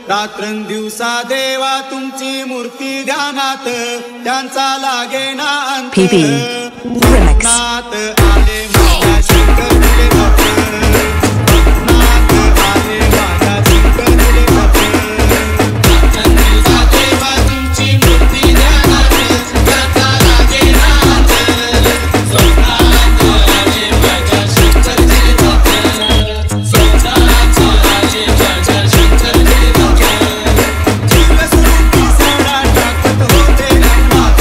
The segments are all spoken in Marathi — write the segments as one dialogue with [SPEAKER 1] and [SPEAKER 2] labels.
[SPEAKER 1] रात्रंदिवसा देवा तुमची मूर्ती ध्यानात त्यांचा लागे ना अंत नात आले माझ्या शंकर तुले भक्त नात आले माझ्या शंकर तुले भक्त रात्रंदिवसा देवा तुमची मूर्ती ध्यानात त्यांचा लागे ना अंत स्वप्नात आले माझ्या शंकर तुले भक्त स्वप्नात आले माझ्या शंकर तुले भक्त दिव्य स्वरूपी सडा टाकत होते अंगणात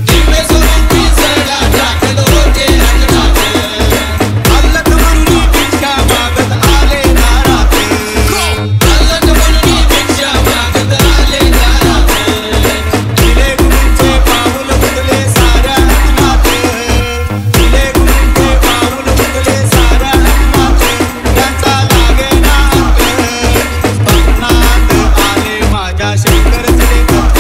[SPEAKER 1] दिव्य स्वरूपी सडा टाकत होते अंगणात अल्लख म्हणून भिक्षा मागत आले दारात अल्लख म्हणून भिक्षा मागत आले दारात दिले गुरूंचे पाऊल बुडले साऱ्या अंगणात दिले गुरूंचे पाऊल बुडले साऱ्या अंगणात त्यांचा लागे ना अंत स्वप्नात आले माझ्या शंकर तुले भक्त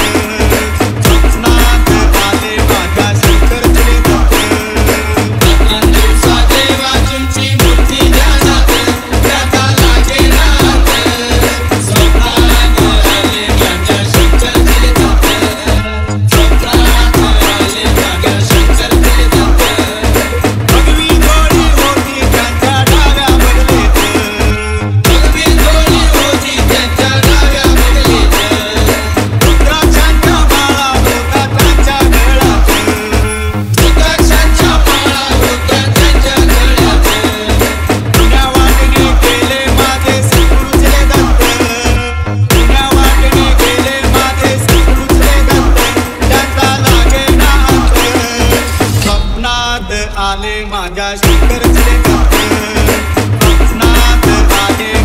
[SPEAKER 1] स्वप्नात आले माझ्या शंकर तुले भक्त रात्रंदिवसा देवा तुमची मूर्ती ध्यानात त्याचा लागे ना अंत स्वप्नात आले माझ्या शंकर तुले भक्त स्वप्नात आले माझ्या शंकर तुले भक्त भगवी जोडी होती त्यांच्या डाव्या बगलेत भगवी जोडी होती त्यांच्या डाव्या बगलेत रुद्राक्षांच्या माळा होता त्यांच्या गळ्यात रुद्राक्षांच्या माळा होत्या त्यांच्या गळ्यात जुन्या वाटेने गेले माझे सद्गुरूचे दत्त जुन्या वाटेने गेले माझे सद्गुरूचे दत्त त्यांचा लागे ना अंत स्वप्नात आले माझ्या शंकर तुले भक्त स्वप्नात आले